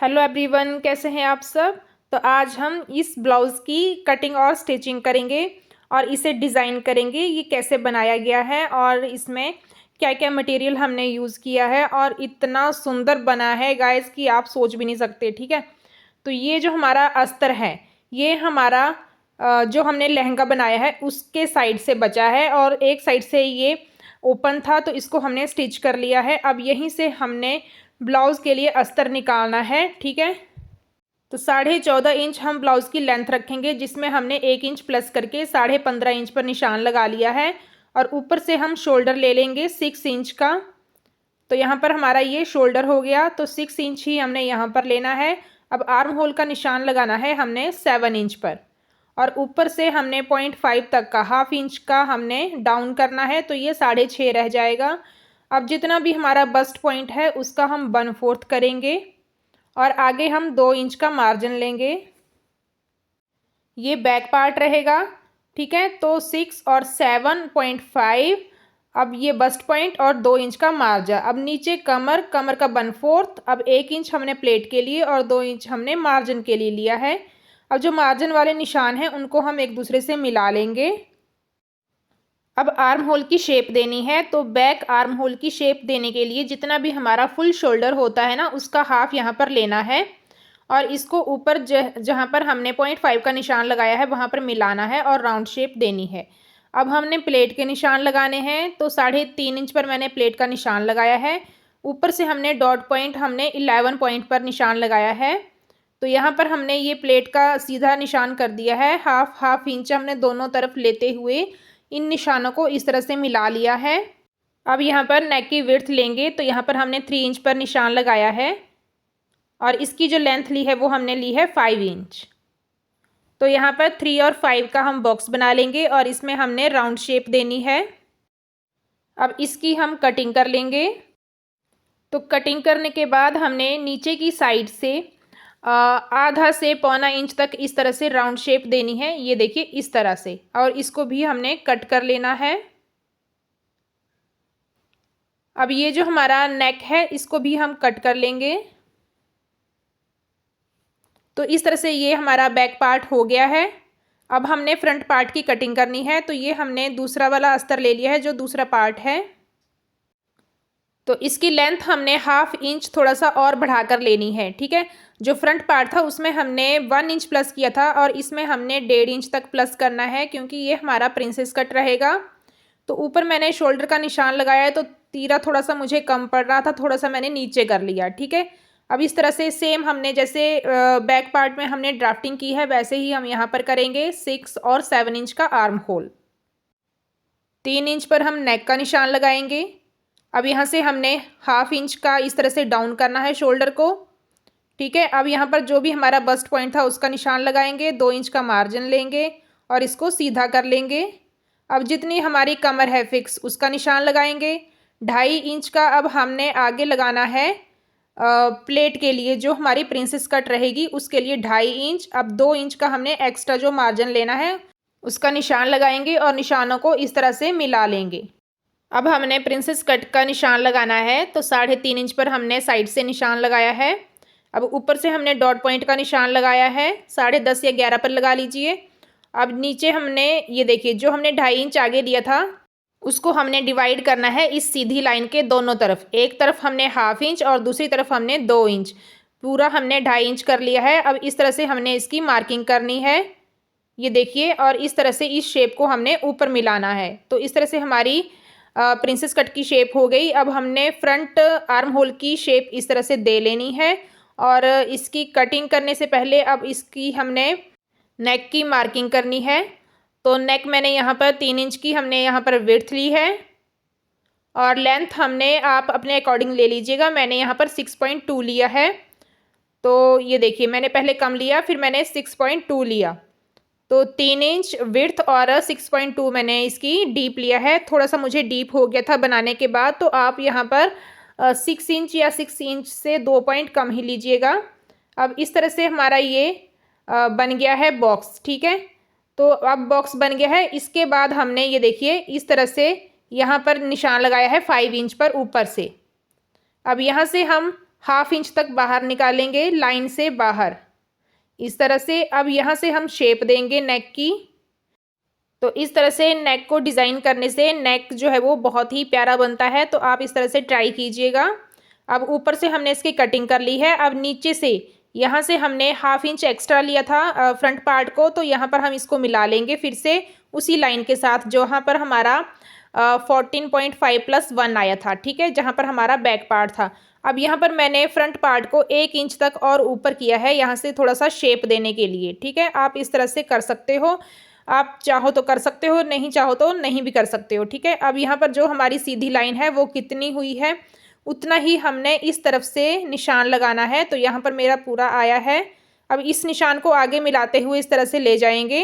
Hello everyone, कैसे हैं आप सब। तो आज हम इस ब्लाउज़ की कटिंग और स्टिचिंग करेंगे और इसे डिज़ाइन करेंगे। ये कैसे बनाया गया है और इसमें क्या क्या मटेरियल हमने यूज़ किया है और इतना सुंदर बना है गाइस कि आप सोच भी नहीं सकते। ठीक है, तो ये जो हमारा अस्तर है ये हमारा जो हमने लहंगा बनाया है उसके साइड से बचा है और एक साइड से ये ओपन था, तो इसको हमने स्टिच कर लिया है। अब यहीं से हमने ब्लाउज़ के लिए अस्तर निकालना है। ठीक है, तो 14.5 इंच हम ब्लाउज़ की लेंथ रखेंगे, जिसमें हमने 1 इंच प्लस करके 15.5 इंच पर निशान लगा लिया है। और ऊपर से हम शोल्डर ले लेंगे 6 इंच का। तो यहाँ पर हमारा ये शोल्डर हो गया, तो 6 इंच ही हमने यहाँ पर लेना है। अब आर्म होल का निशान लगाना है हमने 7 इंच पर और ऊपर से हमने 0.5 तक का हाफ इंच का हमने डाउन करना है, तो ये 6.5 रह जाएगा। अब जितना भी हमारा बस्ट पॉइंट है उसका हम 1/4 करेंगे और आगे हम 2 इंच का मार्जिन लेंगे। ये बैक पार्ट रहेगा। ठीक है, तो 6 और 7.5। अब ये बस्ट पॉइंट और 2 इंच का मार्जिन। अब नीचे कमर का 1/4। अब 1 इंच हमने प्लेट के लिए और 2 इंच हमने मार्जिन के लिए लिया है। अब जो मार्जिन वाले निशान हैं उनको हम एक दूसरे से मिला लेंगे। अब आर्म होल की शेप देनी है, तो बैक आर्म होल की शेप देने के लिए जितना भी हमारा फुल शोल्डर होता है ना उसका हाफ यहाँ पर लेना है और इसको ऊपर जहाँ पर हमने 0.5 का निशान लगाया है वहाँ पर मिलाना है और राउंड शेप देनी है। अब हमने प्लेट के निशान लगाने हैं, तो 3.5 इंच पर मैंने प्लेट का निशान लगाया है। ऊपर से हमने डॉट पॉइंट हमने 11 पॉइंट पर निशान लगाया है। तो यहाँ पर हमने ये प्लेट का सीधा निशान कर दिया है। हाफ इंच हमने दोनों तरफ लेते हुए इन निशानों को इस तरह से मिला लिया है। अब यहाँ पर नेक की विड्थ लेंगे, तो यहाँ पर हमने 3 इंच पर निशान लगाया है और इसकी जो लेंथ ली है वो हमने ली है 5 इंच। तो यहाँ पर 3 और 5 का हम बॉक्स बना लेंगे और इसमें हमने राउंड शेप देनी है। अब इसकी हम कटिंग कर लेंगे। तो कटिंग करने के बाद हमने नीचे की साइड से आधा से 1.25 इंच तक इस तरह से राउंड शेप देनी है। ये देखिए इस तरह से, और इसको भी हमने कट कर लेना है। अब ये जो हमारा नेक है इसको भी हम कट कर लेंगे। तो इस तरह से ये हमारा बैक पार्ट हो गया है। अब हमने फ्रंट पार्ट की कटिंग करनी है, तो ये हमने दूसरा वाला अस्तर ले लिया है जो दूसरा पार्ट है। तो इसकी लेंथ हमने हाफ इंच थोड़ा सा और बढ़ाकर लेनी है। ठीक है, जो फ्रंट पार्ट था उसमें हमने 1 इंच प्लस किया था और इसमें हमने 1.5 इंच तक प्लस करना है, क्योंकि ये हमारा प्रिंसेस कट रहेगा। तो ऊपर मैंने शोल्डर का निशान लगाया है, तो तीरा थोड़ा सा मुझे कम पड़ रहा था, थोड़ा सा मैंने नीचे कर लिया। ठीक है, अब इस तरह से सेम हमने जैसे बैक पार्ट में हमने ड्राफ्टिंग की है वैसे ही हम यहाँ पर करेंगे। 6 और 7 इंच का आर्म होल, 3 इंच पर हम नेक का निशान लगाएंगे। अब यहाँ से हमने हाफ इंच का इस तरह से डाउन करना है शोल्डर को। ठीक है, अब यहाँ पर जो भी हमारा बस्ट पॉइंट था उसका निशान लगाएंगे, 2 इंच का मार्जिन लेंगे और इसको सीधा कर लेंगे। अब जितनी हमारी कमर है फिक्स उसका निशान लगाएंगे। 2.5 इंच का अब हमने आगे लगाना है प्लेट के लिए, जो हमारी प्रिंसेस कट रहेगी उसके लिए 2.5 इंच। अब 2 इंच का हमने एक्स्ट्रा जो मार्जिन लेना है उसका निशान लगाएंगे और निशानों को इस तरह से मिला लेंगे। अब हमने प्रिंसेस कट का निशान लगाना है, तो 3.5 इंच पर हमने साइड से निशान लगाया है। अब ऊपर से हमने डॉट पॉइंट का निशान लगाया है, 10.5 या 11 पर लगा लीजिए। अब नीचे हमने ये देखिए जो हमने 2.5 इंच आगे दिया था उसको हमने डिवाइड करना है इस सीधी लाइन के दोनों तरफ। एक तरफ हमने हाफ इंच और दूसरी तरफ हमने 2 इंच, पूरा हमने 2.5 इंच कर लिया है। अब इस तरह से हमने इसकी मार्किंग करनी है, ये देखिए, और इस तरह से इस शेप को हमने ऊपर मिलाना है। तो इस तरह से हमारी प्रिंसेस कट की शेप हो गई। अब हमने फ्रंट आर्म होल की शेप इस तरह से दे लेनी है और इसकी कटिंग करने से पहले अब इसकी हमने नेक की मार्किंग करनी है। तो नेक मैंने यहाँ पर 3 इंच की हमने यहाँ पर विड्थ ली है और लेंथ हमने आप अपने अकॉर्डिंग ले लीजिएगा। मैंने यहाँ पर 6.2 लिया है। तो ये देखिए मैंने पहले कम लिया फिर मैंने 6.2 लिया, तो 3 इंच विड्थ और 6.2 मैंने इसकी डीप लिया है। थोड़ा सा मुझे डीप हो गया था बनाने के बाद, तो आप यहाँ पर 6 इंच या 6 इंच से 2 पॉइंट कम ही लीजिएगा। अब इस तरह से हमारा ये बन गया है बॉक्स। ठीक है, तो अब बॉक्स बन गया है। इसके बाद हमने ये देखिए इस तरह से यहाँ पर निशान लगाया है 5 इंच पर ऊपर से। अब यहाँ से हम हाफ इंच तक बाहर निकालेंगे लाइन से बाहर, इस तरह से। अब यहाँ से हम शेप देंगे नेक की। तो इस तरह से नेक को डिज़ाइन करने से नेक जो है वो बहुत ही प्यारा बनता है, तो आप इस तरह से ट्राई कीजिएगा। अब ऊपर से हमने इसकी कटिंग कर ली है। अब नीचे से यहाँ से हमने हाफ इंच एक्स्ट्रा लिया था फ्रंट पार्ट को, तो यहाँ पर हम इसको मिला लेंगे फिर से उसी लाइन के साथ जहाँ पर हमारा 14.5+1 आया था, ठीक है, जहाँ पर हमारा बैक पार्ट था। अब यहाँ पर मैंने फ्रंट पार्ट को 1 इंच तक और ऊपर किया है, यहाँ से थोड़ा सा शेप देने के लिए, ठीक है। आप इस तरह से कर सकते हो, आप चाहो तो कर सकते हो, नहीं चाहो तो नहीं भी कर सकते हो, ठीक है। अब यहाँ पर जो हमारी सीधी लाइन है वो कितनी हुई है उतना ही हमने इस तरफ से निशान लगाना है। तो यहाँ पर मेरा पूरा आया है। अब इस निशान को आगे मिलाते हुए इस तरह से ले जाएंगे।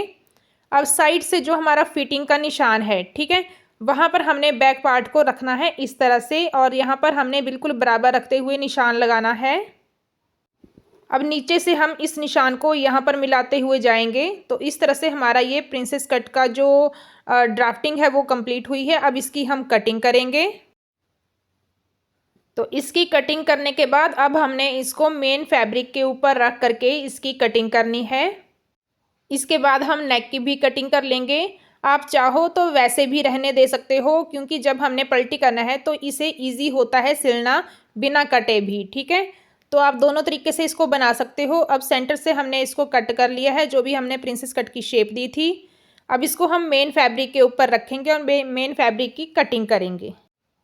अब साइड से जो हमारा फिटिंग का निशान है, ठीक है, वहाँ पर हमने बैक पार्ट को रखना है इस तरह से, और यहाँ पर हमने बिल्कुल बराबर रखते हुए निशान लगाना है। अब नीचे से हम इस निशान को यहाँ पर मिलाते हुए जाएंगे। तो इस तरह से हमारा ये प्रिंसेस कट का जो ड्राफ्टिंग है वो कंप्लीट हुई है। अब इसकी हम कटिंग करेंगे। तो इसकी कटिंग करने के बाद अब हमने इसको मेन फैब्रिक के ऊपर रख करके इसकी कटिंग करनी है। इसके बाद हम नेक की भी कटिंग कर लेंगे। आप चाहो तो वैसे भी रहने दे सकते हो, क्योंकि जब हमने पलटी करना है तो इसे ईजी होता है सिलना बिना कटे भी, ठीक है। तो आप दोनों तरीके से इसको बना सकते हो। अब सेंटर से हमने इसको कट कर लिया है, जो भी हमने प्रिंसेस कट की शेप दी थी। अब इसको हम मेन फैब्रिक के ऊपर रखेंगे और मेन फैब्रिक की कटिंग करेंगे।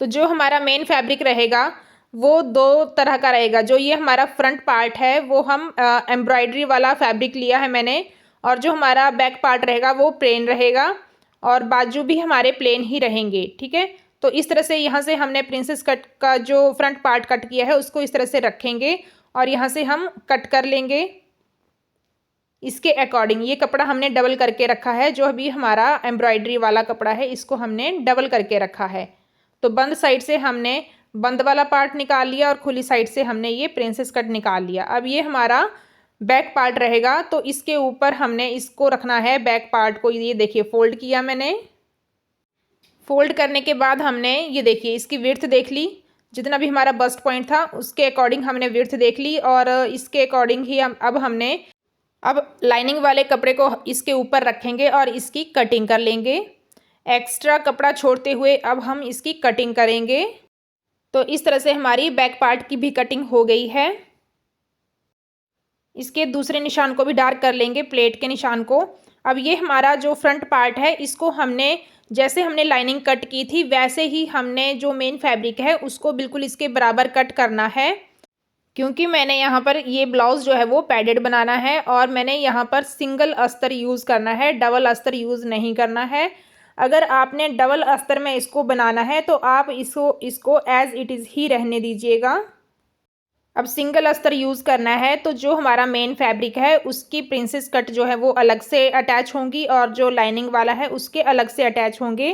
तो जो हमारा मेन फैब्रिक रहेगा वो दो तरह का रहेगा। जो ये हमारा फ्रंट पार्ट है वो हम एम्ब्रॉयडरी वाला फैब्रिक लिया है मैंने, और जो हमारा बैक पार्ट रहेगा वो प्लेन रहेगा, और बाजू भी हमारे प्लेन ही रहेंगे, ठीक है। तो इस तरह से यहाँ से हमने प्रिंसेस कट का जो फ्रंट पार्ट कट किया है उसको इस तरह से रखेंगे, और यहाँ से हम कट कर लेंगे इसके अकॉर्डिंग। ये कपड़ा हमने डबल करके रखा है, जो अभी हमारा एम्ब्रॉयडरी वाला कपड़ा है इसको हमने डबल करके रखा है। तो बंद साइड से हमने बंद वाला पार्ट निकाल लिया और खुली साइड से हमने ये प्रिंसेस कट निकाल लिया। अब ये हमारा बैक पार्ट रहेगा, तो इसके ऊपर हमने इसको रखना है बैक पार्ट को। ये देखिए फोल्ड किया मैंने। फोल्ड करने के बाद हमने ये देखिए इसकी विड्थ देख ली, जितना भी हमारा बस्ट पॉइंट था उसके अकॉर्डिंग हमने विड्थ देख ली, और इसके अकॉर्डिंग ही अब हमने लाइनिंग वाले कपड़े को इसके ऊपर रखेंगे और इसकी कटिंग कर लेंगे। एक्स्ट्रा कपड़ा छोड़ते हुए अब हम इसकी कटिंग करेंगे। तो इस तरह से हमारी बैक पार्ट की भी कटिंग हो गई है। इसके दूसरे निशान को भी डार्क कर लेंगे, प्लेट के निशान को। अब ये हमारा जो फ्रंट पार्ट है इसको हमने जैसे हमने लाइनिंग कट की थी वैसे ही हमने जो मेन फैब्रिक है उसको बिल्कुल इसके बराबर कट करना है, क्योंकि मैंने यहाँ पर ये ब्लाउज़ जो है वो पैडेड बनाना है, और मैंने यहाँ पर सिंगल अस्तर यूज़ करना है, डबल अस्तर यूज़ नहीं करना है। अगर आपने डबल अस्तर में इसको बनाना है तो आप इसको एज़ इट इज़ ही रहने दीजिएगा। अब सिंगल अस्तर यूज़ करना है, तो जो हमारा मेन फैब्रिक है उसकी प्रिंसेस कट जो है वो अलग से अटैच होंगी, और जो लाइनिंग वाला है उसके अलग से अटैच होंगे।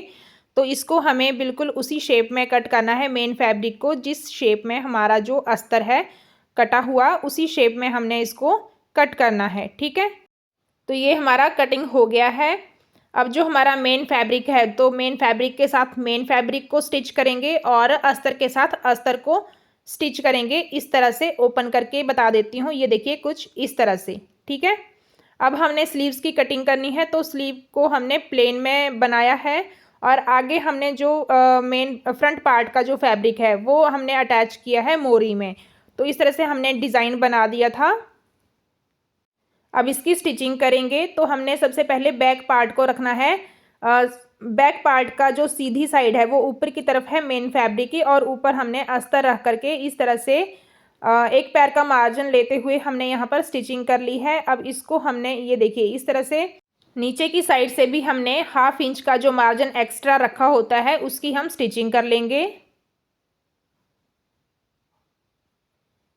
तो इसको हमें बिल्कुल उसी शेप में कट करना है मेन फैब्रिक को, जिस शेप में हमारा जो अस्तर है कटा हुआ उसी शेप में हमने इसको कट करना है, ठीक है। तो ये हमारा कटिंग हो गया है। अब जो हमारा मेन फैब्रिक है तो मेन फैब्रिक के साथ मेन फैब्रिक को स्टिच करेंगे और अस्तर के साथ अस्तर को स्टिच करेंगे। इस तरह से ओपन करके बता देती हूँ, ये देखिए कुछ इस तरह से, ठीक है। अब हमने स्लीव्स की कटिंग करनी है, तो स्लीव को हमने प्लेन में बनाया है, और आगे हमने जो मेन फ्रंट पार्ट का जो फैब्रिक है वो हमने अटैच किया है मोरी में। तो इस तरह से हमने डिज़ाइन बना दिया था। अब इसकी स्टिचिंग करेंगे। तो हमने सबसे पहले बैक पार्ट को रखना है। बैक पार्ट का जो सीधी साइड है वो ऊपर की तरफ है मेन फैब्रिक की, और ऊपर हमने अस्तर रख करके इस तरह से एक पैर का मार्जिन लेते हुए हमने यहाँ पर स्टिचिंग कर ली है। अब इसको हमने ये देखिए इस तरह से नीचे की साइड से भी हमने हाफ इंच का जो मार्जिन एक्स्ट्रा रखा होता है उसकी हम स्टिचिंग कर लेंगे।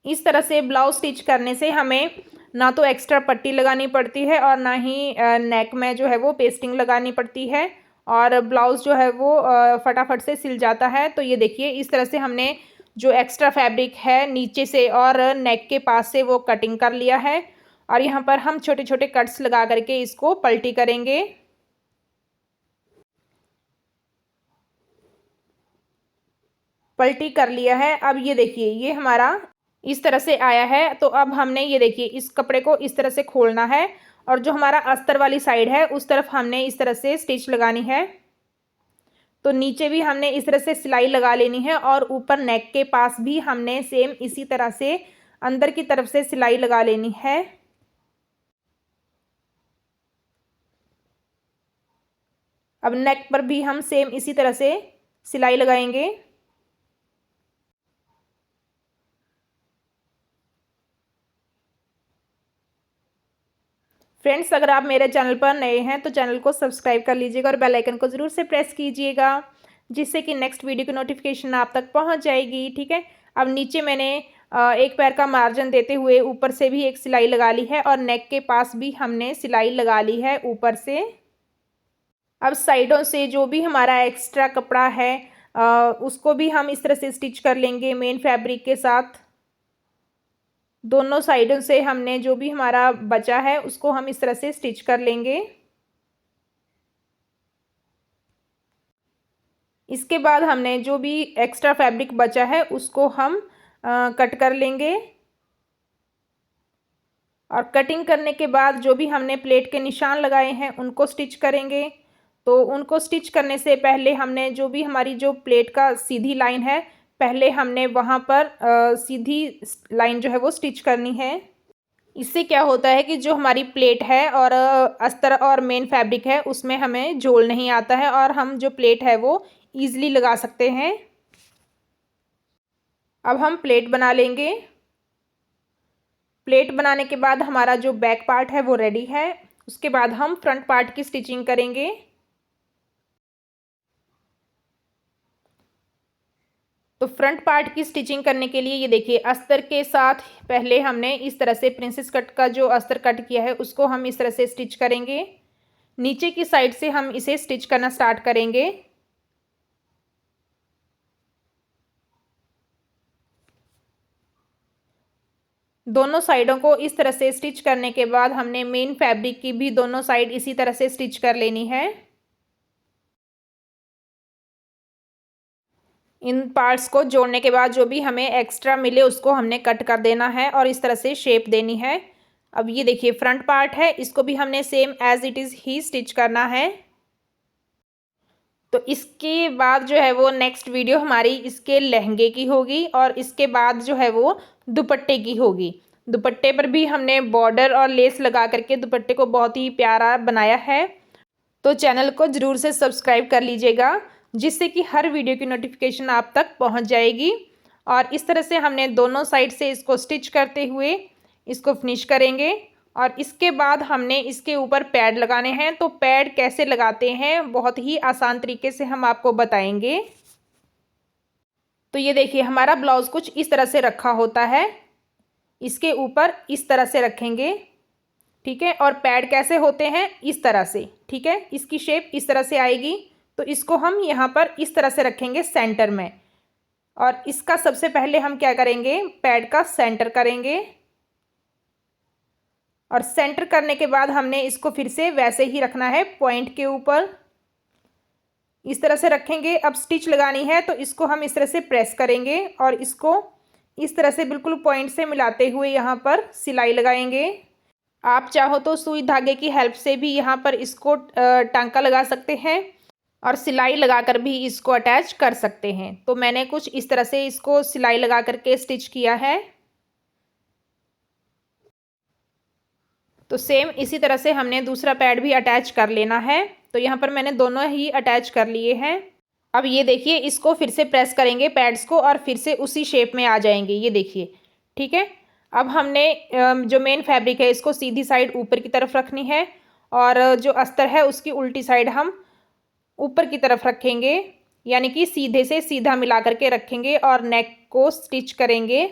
इस तरह से ब्लाउज स्टिच करने से हमें ना तो एक्स्ट्रा पट्टी लगानी पड़ती है और ना ही नेक में जो है वो पेस्टिंग लगानी पड़ती है, और ब्लाउज़ जो है वो फटाफट से सिल जाता है। तो ये देखिए इस तरह से हमने जो एक्स्ट्रा फैब्रिक है नीचे से और नेक के पास से वो कटिंग कर लिया है, और यहाँ पर हम छोटे छोटे कट्स लगा करके इसको पलटी करेंगे। पलटी कर लिया है। अब ये देखिए ये हमारा इस तरह से आया है। तो अब हमने ये देखिए इस कपड़े को इस तरह से खोलना है और जो हमारा अस्तर वाली साइड है उस तरफ हमने इस तरह से स्टिच लगानी है। तो नीचे भी हमने इस तरह से सिलाई लगा लेनी है और ऊपर नेक के पास भी हमने सेम इसी तरह से अंदर की तरफ से सिलाई लगा लेनी है। अब नेक पर भी हम सेम इसी तरह से सिलाई लगाएंगे। फ्रेंड्स, अगर आप मेरे चैनल पर नए हैं तो चैनल को सब्सक्राइब कर लीजिएगा और बेल आइकन को ज़रूर से प्रेस कीजिएगा, जिससे कि नेक्स्ट वीडियो की नोटिफिकेशन आप तक पहुंच जाएगी। ठीक है। अब नीचे मैंने एक पैर का मार्जिन देते हुए ऊपर से भी एक सिलाई लगा ली है और नेक के पास भी हमने सिलाई लगा ली है ऊपर से। अब साइडों से जो भी हमारा एक्स्ट्रा कपड़ा है उसको भी हम इस तरह से स्टिच कर लेंगे मेन फैब्रिक के साथ। दोनों साइडों से हमने जो भी हमारा बचा है उसको हम इस तरह से स्टिच कर लेंगे। इसके बाद हमने जो भी एक्स्ट्रा फैब्रिक बचा है उसको हम कट कर लेंगे और कटिंग करने के बाद जो भी हमने प्लेट के निशान लगाए हैं उनको स्टिच करेंगे। तो उनको स्टिच करने से पहले हमने जो भी हमारी जो प्लेट का सीधी लाइन है पहले हमने वहाँ पर सीधी लाइन जो है वो स्टिच करनी है। इससे क्या होता है कि जो हमारी प्लेट है और अस्तर और मेन फैब्रिक है उसमें हमें झोल नहीं आता है और हम जो प्लेट है वो ईज़िली लगा सकते हैं। अब हम प्लेट बना लेंगे। प्लेट बनाने के बाद हमारा जो बैक पार्ट है वो रेडी है। उसके बाद हम फ्रंट पार्ट की स्टिचिंग करेंगे। तो फ्रंट पार्ट की स्टिचिंग करने के लिए ये देखिए अस्तर के साथ पहले हमने इस तरह से प्रिंसेस कट का जो अस्तर कट किया है उसको हम इस तरह से स्टिच करेंगे। नीचे की साइड से हम इसे स्टिच करना स्टार्ट करेंगे। दोनों साइडों को इस तरह से स्टिच करने के बाद हमने मेन फैब्रिक की भी दोनों साइड इसी तरह से स्टिच कर लेनी है। इन पार्ट्स को जोड़ने के बाद जो भी हमें एक्स्ट्रा मिले उसको हमने कट कर देना है और इस तरह से शेप देनी है। अब ये देखिए फ्रंट पार्ट है, इसको भी हमने सेम एज इट इज़ ही स्टिच करना है। तो इसके बाद जो है वो नेक्स्ट वीडियो हमारी इसके लहंगे की होगी और इसके बाद जो है वो दुपट्टे की होगी। दुपट्टे पर भी हमने बॉर्डर और लेस लगा करके दुपट्टे को बहुत ही प्यारा बनाया है। तो चैनल को ज़रूर से सब्सक्राइब कर लीजिएगा, जिससे कि हर वीडियो की नोटिफिकेशन आप तक पहुंच जाएगी। और इस तरह से हमने दोनों साइड से इसको स्टिच करते हुए इसको फिनिश करेंगे और इसके बाद हमने इसके ऊपर पैड लगाने हैं। तो पैड कैसे लगाते हैं बहुत ही आसान तरीके से हम आपको बताएंगे। तो ये देखिए हमारा ब्लाउज़ कुछ इस तरह से रखा होता है, इसके ऊपर इस तरह से रखेंगे। ठीक है। और पैड कैसे होते हैं इस तरह से। ठीक है। इसकी शेप इस तरह से आएगी। तो इसको हम यहाँ पर इस तरह से रखेंगे सेंटर में और इसका सबसे पहले हम क्या करेंगे पैड का सेंटर करेंगे और सेंटर करने के बाद हमने इसको फिर से वैसे ही रखना है पॉइंट के ऊपर इस तरह से रखेंगे। अब स्टिच लगानी है तो इसको हम इस तरह से प्रेस करेंगे और इसको इस तरह से बिल्कुल पॉइंट से मिलाते हुए यहाँ पर सिलाई लगाएंगे। आप चाहो तो सुई धागे की हेल्प से भी यहाँ पर इसको टांका लगा सकते हैं और सिलाई लगाकर भी इसको अटैच कर सकते हैं। तो मैंने कुछ इस तरह से इसको सिलाई लगा करके स्टिच किया है। तो सेम इसी तरह से हमने दूसरा पैड भी अटैच कर लेना है। तो यहाँ पर मैंने दोनों ही अटैच कर लिए हैं। अब ये देखिए इसको फिर से प्रेस करेंगे पैड्स को और फिर से उसी शेप में आ जाएंगे। ये देखिए। ठीक है। अब हमने जो मेन फैब्रिक है इसको सीधी साइड ऊपर की तरफ रखनी है और जो अस्तर है उसकी उल्टी साइड हम ऊपर की तरफ रखेंगे, यानी कि सीधे से सीधा मिला करके रखेंगे और नेक को स्टिच करेंगे।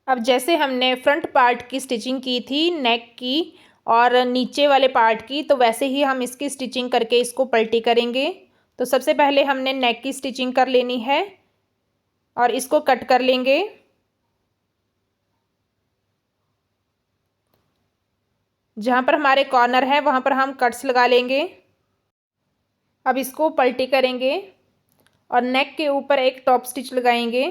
अब जैसे हमने फ्रंट पार्ट की स्टिचिंग की थी नेक की और नीचे वाले पार्ट की, तो वैसे ही हम इसकी स्टिचिंग करके इसको पलटी करेंगे। तो सबसे पहले हमने नेक की स्टिचिंग कर लेनी है और इसको कट कर लेंगे। जहाँ पर हमारे कॉर्नर है वहाँ पर हम कट्स लगा लेंगे। अब इसको पलटी करेंगे और नेक के ऊपर एक टॉप स्टिच लगाएंगे।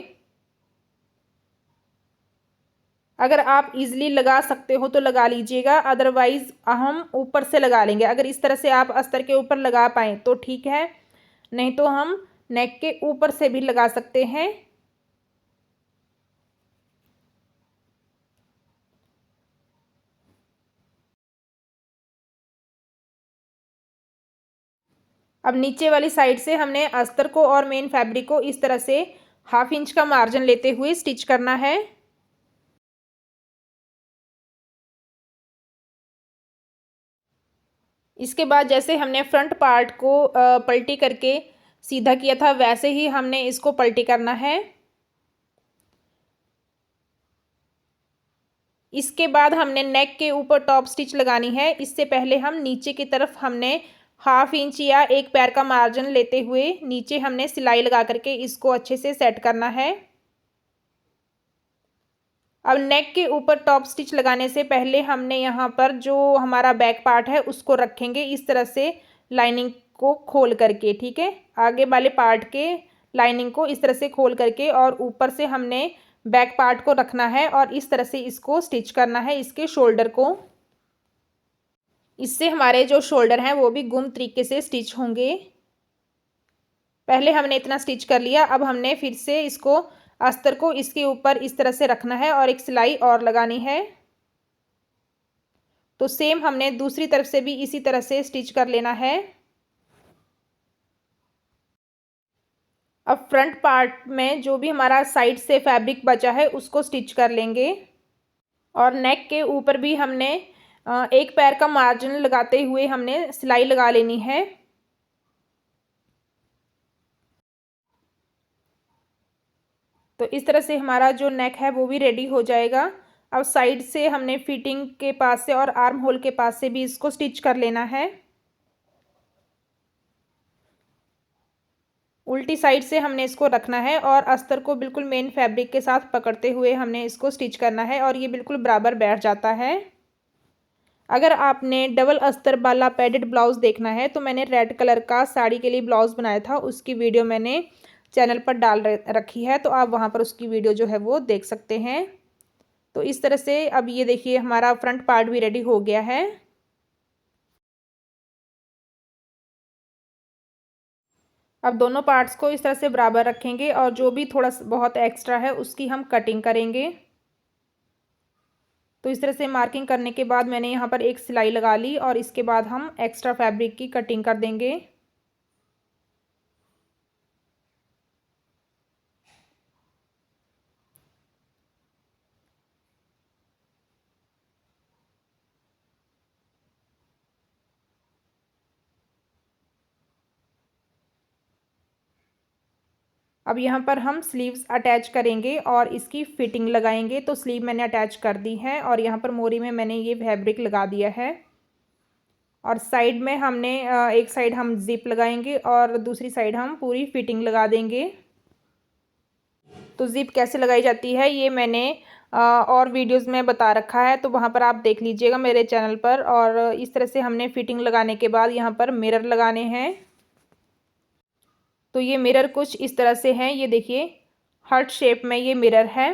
अगर आप इजीली लगा सकते हो तो लगा लीजिएगा, अदरवाइज़ हम ऊपर से लगा लेंगे। अगर इस तरह से आप अस्तर के ऊपर लगा पाएँ तो ठीक है, नहीं तो हम नेक के ऊपर से भी लगा सकते हैं। अब नीचे वाली साइड से हमने अस्तर को और मेन फैब्रिक को इस तरह से 1/2 इंच का मार्जिन लेते हुए स्टिच करना है। इसके बाद जैसे हमने फ्रंट पार्ट को पलटी करके सीधा किया था, वैसे ही हमने इसको पलटी करना है। इसके बाद हमने नेक के ऊपर टॉप स्टिच लगानी है। इससे पहले हम नीचे की तरफ हमने 1/2 इंच या 1 पैर का मार्जिन लेते हुए नीचे हमने सिलाई लगा करके इसको अच्छे से सेट करना है। अब नेक के ऊपर टॉप स्टिच लगाने से पहले हमने यहाँ पर जो हमारा बैक पार्ट है उसको रखेंगे इस तरह से लाइनिंग को खोल करके, ठीक है। आगे वाले पार्ट के लाइनिंग को इस तरह से खोल करके और ऊपर से हमने बैक पार्ट को रखना है और इस तरह से इसको स्टिच करना है, इसके शोल्डर को। इससे हमारे जो शोल्डर हैं वो भी गुम तरीके से स्टिच होंगे। पहले हमने इतना स्टिच कर लिया, अब हमने फिर से इसको अस्तर को इसके ऊपर इस तरह से रखना है और एक सिलाई और लगानी है। तो सेम हमने दूसरी तरफ से भी इसी तरह से स्टिच कर लेना है। अब फ्रंट पार्ट में जो भी हमारा साइड से फैब्रिक बचा है उसको स्टिच कर लेंगे और नेक के ऊपर भी हमने 1 पैर का मार्जिन लगाते हुए हमने सिलाई लगा लेनी है। तो इस तरह से हमारा जो नेक है वो भी रेडी हो जाएगा। अब साइड से हमने फिटिंग के पास से और आर्म होल के पास से भी इसको स्टिच कर लेना है। उल्टी साइड से हमने इसको रखना है और अस्तर को बिल्कुल मेन फैब्रिक के साथ पकड़ते हुए हमने इसको स्टिच करना है और ये बिल्कुल बराबर बैठ जाता है। अगर आपने डबल अस्तर वाला पैडेड ब्लाउज़ देखना है तो मैंने रेड कलर का साड़ी के लिए ब्लाउज़ बनाया था, उसकी वीडियो मैंने चैनल पर डाल रखी है, तो आप वहाँ पर उसकी वीडियो जो है वो देख सकते हैं। तो इस तरह से अब ये देखिए हमारा फ्रंट पार्ट भी रेडी हो गया है। अब दोनों पार्ट्स को इस तरह से बराबर रखेंगे और जो भी थोड़ा बहुत एक्स्ट्रा है उसकी हम कटिंग करेंगे। तो इस तरह से मार्किंग करने के बाद मैंने यहाँ पर एक सिलाई लगा ली और इसके बाद हम एक्स्ट्रा फैब्रिक की कटिंग कर देंगे। अब यहाँ पर हम स्लीव्स अटैच करेंगे और इसकी फिटिंग लगाएंगे। तो स्लीव मैंने अटैच कर दी है और यहाँ पर मोरी में मैंने ये फैब्रिक लगा दिया है और साइड में हमने एक साइड हम जिप लगाएंगे और दूसरी साइड हम पूरी फिटिंग लगा देंगे। तो जिप कैसे लगाई जाती है ये मैंने और वीडियोस में बता रखा है, तो वहाँ पर आप देख लीजिएगा मेरे चैनल पर। और इस तरह से हमने फिटिंग लगाने के बाद यहाँ पर मिरर लगाने हैं। तो ये मिरर कुछ इस तरह से हैं, ये देखिए हार्ट शेप में ये मिरर है।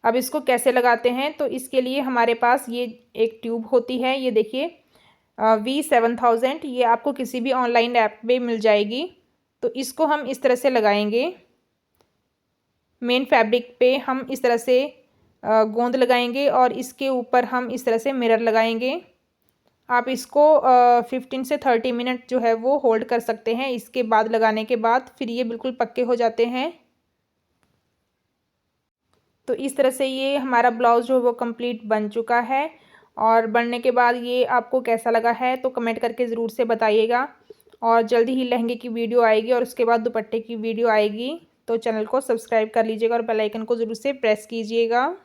अब इसको कैसे लगाते हैं, तो इसके लिए हमारे पास ये एक ट्यूब होती है, ये देखिए V7000, ये आपको किसी भी ऑनलाइन ऐप पे मिल जाएगी। तो इसको हम इस तरह से लगाएंगे, मेन फैब्रिक पे हम इस तरह से गोंद लगाएंगे और इसके ऊपर हम इस तरह से मिरर लगाएंगे। आप इसको 15 से 30 मिनट जो है वो होल्ड कर सकते हैं। इसके बाद लगाने के बाद फिर ये बिल्कुल पक्के हो जाते हैं। तो इस तरह से ये हमारा ब्लाउज़ जो है वो कंप्लीट बन चुका है और बनने के बाद ये आपको कैसा लगा है तो कमेंट करके ज़रूर से बताइएगा। और जल्दी ही लहंगे की वीडियो आएगी और उसके बाद दुपट्टे की वीडियो आएगी, तो चैनल को सब्सक्राइब कर लीजिएगा और बेल आइकन को ज़रूर से प्रेस कीजिएगा।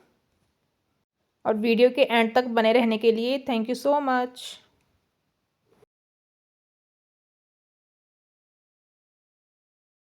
और वीडियो के एंड तक बने रहने के लिए थैंक यू सो मच।